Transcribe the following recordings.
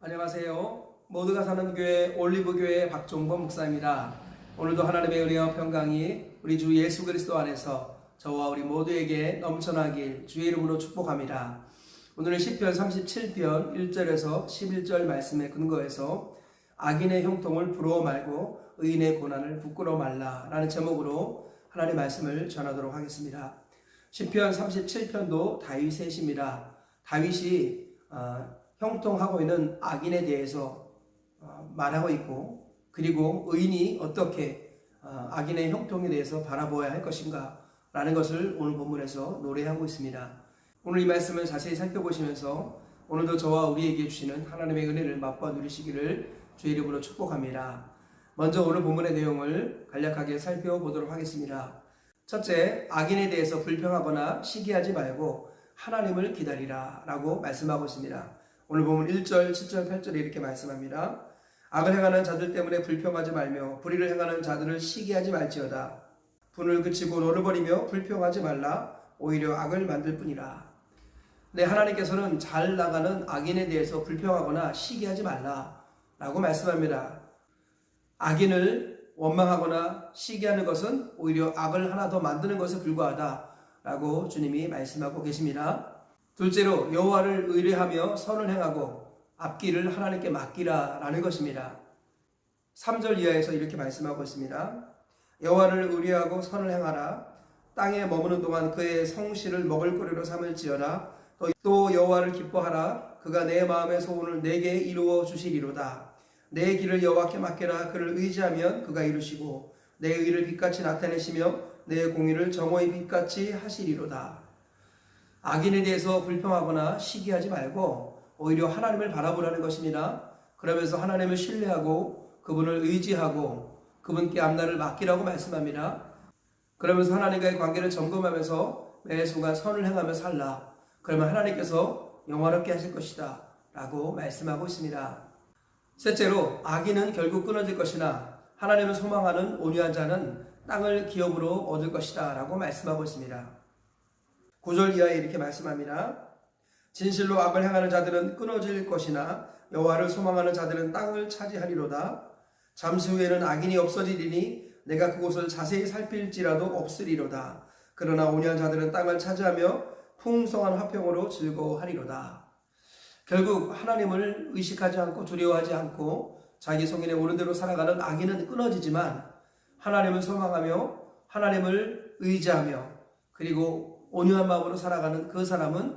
안녕하세요. 모두가 사는 교회 올리브교회 박종범 목사입니다. 오늘도 하나님의 은혜와 평강이 우리 주 예수 그리스도 안에서 저와 우리 모두에게 넘쳐나길 주의 이름으로 축복합니다. 오늘은 시편 37편 1절에서 11절 말씀에 근거해서 악인의 형통을 부러워 말고 의인의 고난을 부끄러워 말라 라는 제목으로 하나님의 말씀을 전하도록 하겠습니다. 시편 37편도 다윗의 시입니다. 다윗이 형통하고 있는 악인에 대해서 말하고 있고, 그리고 의인이 어떻게 악인의 형통에 대해서 바라보아야 할 것인가 라는 것을 오늘 본문에서 노래하고 있습니다. 오늘 이 말씀을 자세히 살펴보시면서 오늘도 저와 우리에게 주시는 하나님의 은혜를 맛보아 누리시기를 주의 이름으로 축복합니다. 먼저 오늘 본문의 내용을 간략하게 살펴보도록 하겠습니다. 첫째, 악인에 대해서 불평하거나 시기하지 말고 하나님을 기다리라 라고 말씀하고 있습니다. 오늘 보면 1절, 7절, 8절에 이렇게 말씀합니다. 악을 행하는 자들 때문에 불평하지 말며 불의를 행하는 자들을 시기하지 말지어다. 분을 그치고 너를 버리며 불평하지 말라. 오히려 악을 만들 뿐이라. 네, 하나님께서는 잘 나가는 악인에 대해서 불평하거나 시기하지 말라 라고 말씀합니다. 악인을 원망하거나 시기하는 것은 오히려 악을 하나 더 만드는 것에 불과하다 라고 주님이 말씀하고 계십니다. 둘째로 여호와를 의뢰하며 선을 행하고 앞길을 하나님께 맡기라 라는 것입니다. 3절 이하에서 이렇게 말씀하고 있습니다. 여호와를 의뢰하고 선을 행하라. 땅에 머무는 동안 그의 성실을 먹을거리로 삼을지어다. 또 여호와를 기뻐하라. 그가 내 마음의 소원을 내게 이루어 주시리로다. 내 길을 여호와께 맡겨라. 그를 의지하면 그가 이루시고 내 의를 빛같이 나타내시며 내 공의를 정오의 빛같이 하시리로다. 악인에 대해서 불평하거나 시기하지 말고 오히려 하나님을 바라보라는 것입니다. 그러면서 하나님을 신뢰하고 그분을 의지하고 그분께 앞날을 맡기라고 말씀합니다. 그러면서 하나님과의 관계를 점검하면서 매 순간 선을 행하며 살라. 그러면 하나님께서 영화롭게 하실 것이다 라고 말씀하고 있습니다. 셋째로, 악인은 결국 끊어질 것이나 하나님을 소망하는 온유한 자는 땅을 기업으로 얻을 것이다 라고 말씀하고 있습니다. 9절 이하에 이렇게 말씀합니다. 진실로 악을 행하는 자들은 끊어질 것이나 여호와를 소망하는 자들은 땅을 차지하리로다. 잠시 후에는 악인이 없어지리니 내가 그곳을 자세히 살필지라도 없으리로다. 그러나 온유한 자들은 땅을 차지하며 풍성한 화평으로 즐거워하리로다. 결국 하나님을 의식하지 않고 두려워하지 않고 자기 성인의 옳은 대로 살아가는 악인은 끊어지지만 하나님을 소망하며 하나님을 의지하며 그리고 온유한 마음으로 살아가는 그 사람은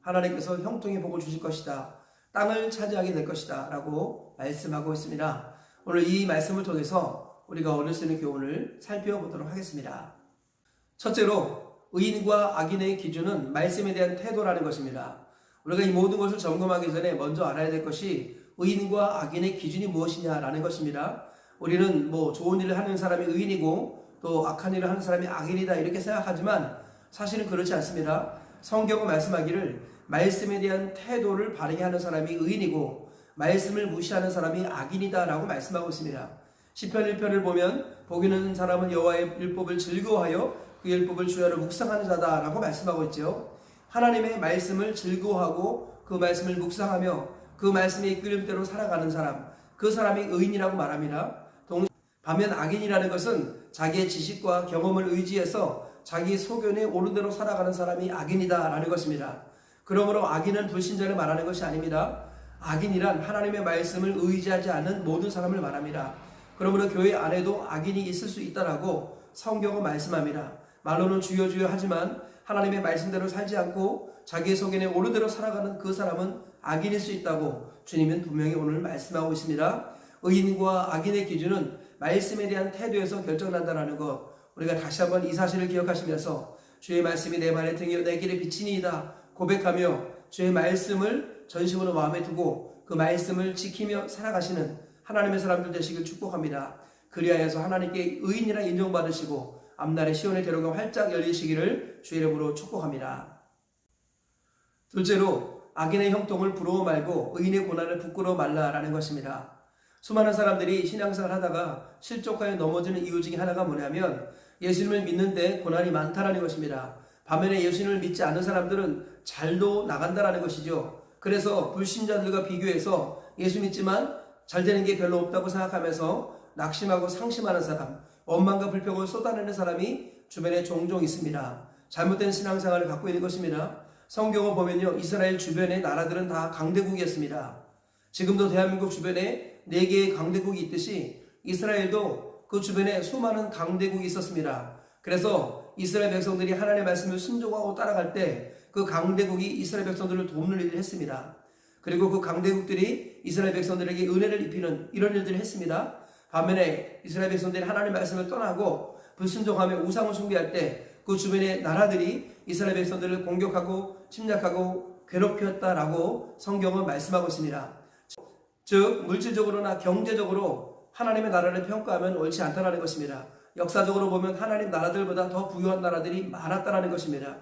하나님께서 형통의 복을 주실 것이다. 땅을 차지하게 될 것이다 라고 말씀하고 있습니다. 오늘 이 말씀을 통해서 우리가 얻을 수 있는 교훈을 살펴보도록 하겠습니다. 첫째로, 의인과 악인의 기준은 말씀에 대한 태도라는 것입니다. 우리가 이 모든 것을 점검하기 전에 먼저 알아야 될 것이 의인과 악인의 기준이 무엇이냐라는 것입니다. 우리는 좋은 일을 하는 사람이 의인이고 또 악한 일을 하는 사람이 악인이다 이렇게 생각하지만 사실은 그렇지 않습니다. 성경은 말씀하기를 말씀에 대한 태도를 바르게 하는 사람이 의인이고 말씀을 무시하는 사람이 악인이다 라고 말씀하고 있습니다. 시편 1편을 보면 복이 있는 사람은 여호와의 율법을 즐거워하여 그 율법을 주야로 묵상하는 자다 라고 말씀하고 있죠. 하나님의 말씀을 즐거워하고 그 말씀을 묵상하며 그 말씀의 이끌림대로 살아가는 사람, 그 사람이 의인이라고 말합니다. 반면 악인이라는 것은 자기의 지식과 경험을 의지해서 자기 소견에 옳은 대로 살아가는 사람이 악인이다 라는 것입니다. 그러므로 악인은 불신자를 말하는 것이 아닙니다. 악인이란 하나님의 말씀을 의지하지 않는 모든 사람을 말합니다. 그러므로 교회 안에도 악인이 있을 수 있다라고 성경은 말씀합니다. 말로는 주여 주여 하지만 하나님의 말씀대로 살지 않고 자기의 소견에 옳은 대로 살아가는 그 사람은 악인일 수 있다고 주님은 분명히 오늘 말씀하고 있습니다. 의인과 악인의 기준은 말씀에 대한 태도에서 결정난다는 것, 우리가 다시 한번 이 사실을 기억하시면서 주의 말씀이 내 발의 등이요 내 길의 빛이니이다 고백하며 주의 말씀을 전심으로 마음에 두고 그 말씀을 지키며 살아가시는 하나님의 사람들 되시길 축복합니다. 그리하여서 하나님께 의인이라 인정받으시고 앞날의 시온의 대로가 활짝 열리시기를 주의 이름으로 축복합니다. 둘째로, 악인의 형통을 부러워 말고 의인의 고난을 부끄러워 말라라는 것입니다. 수많은 사람들이 신앙생활 하다가 실족하여 넘어지는 이유 중에 하나가 뭐냐면 예수님을 믿는데 고난이 많다라는 것입니다. 반면에 예수님을 믿지 않는 사람들은 잘도 나간다라는 것이죠. 그래서 불신자들과 비교해서 예수 믿지만 잘 되는 게 별로 없다고 생각하면서 낙심하고 상심하는 사람, 원망과 불평을 쏟아내는 사람이 주변에 종종 있습니다. 잘못된 신앙생활을 갖고 있는 것입니다. 성경을 보면요, 이스라엘 주변의 나라들은 다 강대국이었습니다. 지금도 대한민국 주변에 4개의 강대국이 있듯이 이스라엘도 그 주변에 수많은 강대국이 있었습니다. 그래서 이스라엘 백성들이 하나님의 말씀을 순종하고 따라갈 때 그 강대국이 이스라엘 백성들을 돕는 일을 했습니다. 그리고 그 강대국들이 이스라엘 백성들에게 은혜를 입히는 이런 일들을 했습니다. 반면에 이스라엘 백성들이 하나님의 말씀을 떠나고 불순종하며 우상을 숭배할 때 그 주변의 나라들이 이스라엘 백성들을 공격하고 침략하고 괴롭혔다라고 성경은 말씀하고 있습니다. 즉 물질적으로나 경제적으로 하나님의 나라를 평가하면 옳지 않다라는 것입니다. 역사적으로 보면 하나님 나라들보다 더 부유한 나라들이 많았다라는 것입니다.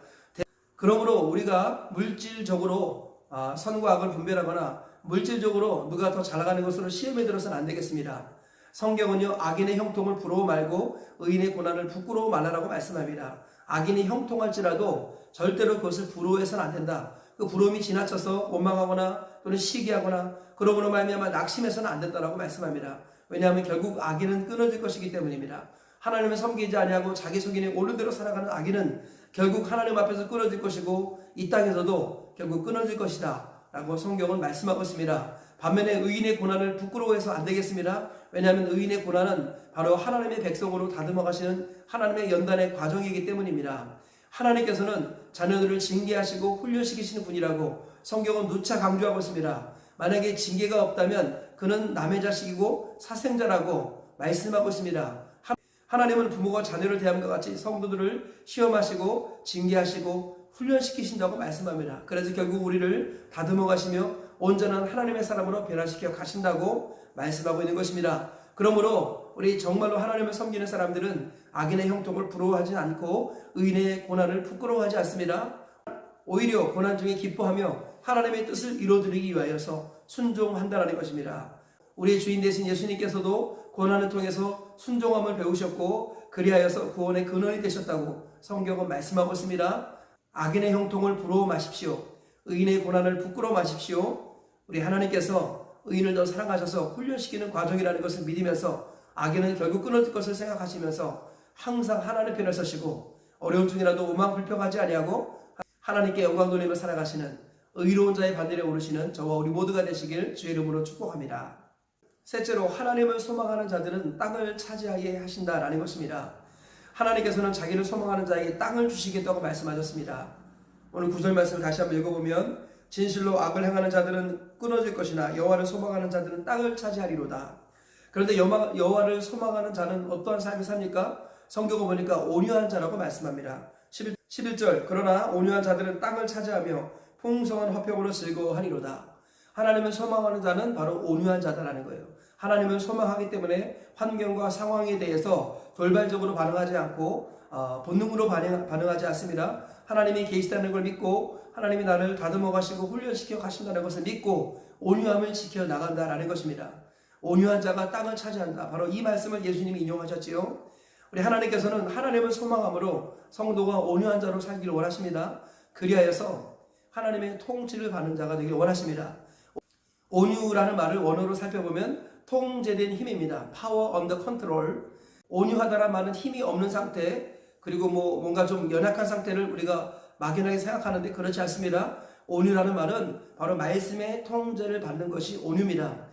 그러므로 우리가 물질적으로 선과 악을 분별하거나 물질적으로 누가 더 잘 나가는 것으로 시험에 들어서는 안 되겠습니다. 성경은요, 악인의 형통을 부러워 말고 의인의 고난을 부끄러워 말라라고 말씀합니다. 악인이 형통할지라도 절대로 그것을 부러워해서는 안 된다. 그 부러움이 지나쳐서 원망하거나 또는 시기하거나 그러므로 말미암아 낙심해서는 안 된다라고 말씀합니다. 왜냐하면 결국 악인은 끊어질 것이기 때문입니다. 하나님을 섬기지 아니하고 자기 속인에 옳은 대로 살아가는 악인은 결국 하나님 앞에서 끊어질 것이고 이 땅에서도 결국 끊어질 것이다 라고 성경은 말씀하고 있습니다. 반면에 의인의 고난을 부끄러워해서 안 되겠습니다. 왜냐하면 의인의 고난은 바로 하나님의 백성으로 다듬어 가시는 하나님의 연단의 과정이기 때문입니다. 하나님께서는 자녀들을 징계하시고 훈련시키시는 분이라고 성경은 누차 강조하고 있습니다. 만약에 징계가 없다면 그는 남의 자식이고 사생자라고 말씀하고 있습니다. 하나님은 부모가 자녀를 대함과 같이 성도들을 시험하시고 징계하시고 훈련시키신다고 말씀합니다. 그래서 결국 우리를 다듬어 가시며 온전한 하나님의 사람으로 변화시켜 가신다고 말씀하고 있는 것입니다. 그러므로 우리 정말로 하나님을 섬기는 사람들은 악인의 형통을 부러워하지 않고 의인의 고난을 부끄러워하지 않습니다. 오히려 고난 중에 기뻐하며 하나님의 뜻을 이루어드리기 위하여서 순종한다는 것입니다. 우리의 주인 되신 예수님께서도 고난을 통해서 순종함을 배우셨고 그리하여서 구원의 근원이 되셨다고 성경은 말씀하고 있습니다. 악인의 형통을 부러워 마십시오. 의인의 고난을 부끄러워 마십시오. 우리 하나님께서 의인을 더 사랑하셔서 훈련시키는 과정이라는 것을 믿으면서 악인은 결국 끊어질 것을 생각하시면서 항상 하나님 편에 서시고 어려운 중이라도 오만 불평하지 아니하고 하나님께 영광 돌리며 살아가시는 의로운 자의 반열에 오르시는 저와 우리 모두가 되시길 주의 이름으로 축복합니다. 셋째로 하나님을 소망하는 자들은 땅을 차지하게 하신다라는 것입니다. 하나님께서는 자기를 소망하는 자에게 땅을 주시겠다고 말씀하셨습니다. 오늘 9절 말씀을 다시 한번 읽어보면 진실로 악을 행하는 자들은 끊어질 것이나 여호와를 소망하는 자들은 땅을 차지하리로다. 그런데 여호와를 소망하는 자는 어떠한 삶을 삽니까? 성경을 보니까 온유한 자라고 말씀합니다. 11절 그러나 온유한 자들은 땅을 차지하며 풍성한 화평으로 즐거워하리로다. 하나님을 소망하는 자는 바로 온유한 자다라는 거예요. 하나님을 소망하기 때문에 환경과 상황에 대해서 돌발적으로 반응하지 않고 본능으로 반응하지 않습니다. 하나님이 계시다는 걸 믿고 하나님이 나를 다듬어 가시고 훈련시켜 가신다는 것을 믿고 온유함을 지켜 나간다라는 것입니다. 온유한 자가 땅을 차지한다. 바로 이 말씀을 예수님이 인용하셨지요. 우리 하나님께서는 하나님을 소망함으로 성도가 온유한 자로 살기를 원하십니다. 그리하여서 하나님의 통치를 받는 자가 되길 원하십니다. 온유라는 말을 원어로 살펴보면 통제된 힘입니다. Power under control. 온유하다란 말은 힘이 없는 상태, 그리고 뭔가 좀 연약한 상태를 우리가 막연하게 생각하는데 그렇지 않습니다. 온유라는 말은 바로 말씀의 통제를 받는 것이 온유입니다.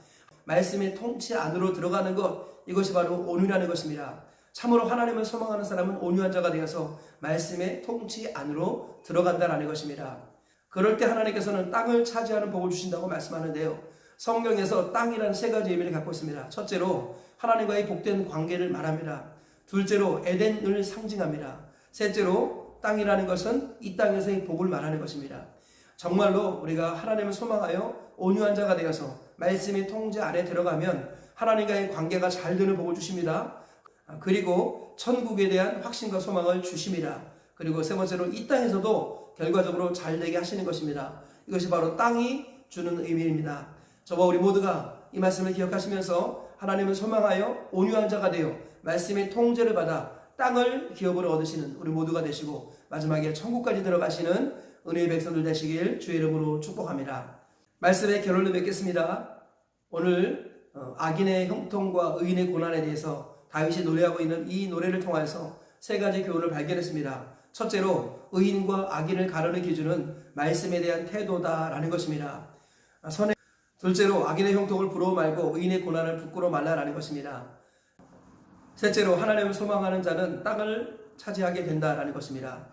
말씀의 통치 안으로 들어가는 것, 이것이 바로 온유라는 것입니다. 참으로 하나님을 소망하는 사람은 온유한 자가 되어서 말씀의 통치 안으로 들어간다는 것입니다. 그럴 때 하나님께서는 땅을 차지하는 복을 주신다고 말씀하는데요. 성경에서 땅이라는 3가지 의미를 갖고 있습니다. 첫째로 하나님과의 복된 관계를 말합니다. 둘째로 에덴을 상징합니다. 셋째로 땅이라는 것은 이 땅에서의 복을 말하는 것입니다. 정말로 우리가 하나님을 소망하여 온유한 자가 되어서 말씀의 통제 안에 들어가면 하나님과의 관계가 잘 되는 복을 주십니다. 그리고 천국에 대한 확신과 소망을 주십니다. 그리고 세 번째로 이 땅에서도 결과적으로 잘 되게 하시는 것입니다. 이것이 바로 땅이 주는 의미입니다. 저와 우리 모두가 이 말씀을 기억하시면서 하나님을 소망하여 온유한 자가 되어 말씀의 통제를 받아 땅을 기업으로 얻으시는 우리 모두가 되시고 마지막에 천국까지 들어가시는 은혜의 백성들 되시길 주의 이름으로 축복합니다. 말씀의 결론을 맺겠습니다. 오늘 악인의 형통과 의인의 고난에 대해서 다윗이 노래하고 있는 이 노래를 통해서 세 가지 교훈을 발견했습니다. 첫째로 의인과 악인을 가르는 기준은 말씀에 대한 태도다라는 것입니다. 둘째로 악인의 형통을 부러워 말고 의인의 고난을 부끄러워 말라라는 것입니다. 셋째로 하나님을 소망하는 자는 땅을 차지하게 된다라는 것입니다.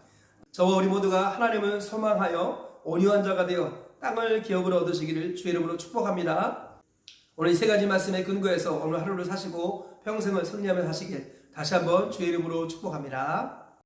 저와 우리 모두가 하나님을 소망하여 온유한 자가 되어 땅을 기업으로 얻으시기를 주의 이름으로 축복합니다. 오늘 이 세 가지 말씀에 근거해서 오늘 하루를 사시고 평생을 승리하며 사시길 다시 한번 주의 이름으로 축복합니다.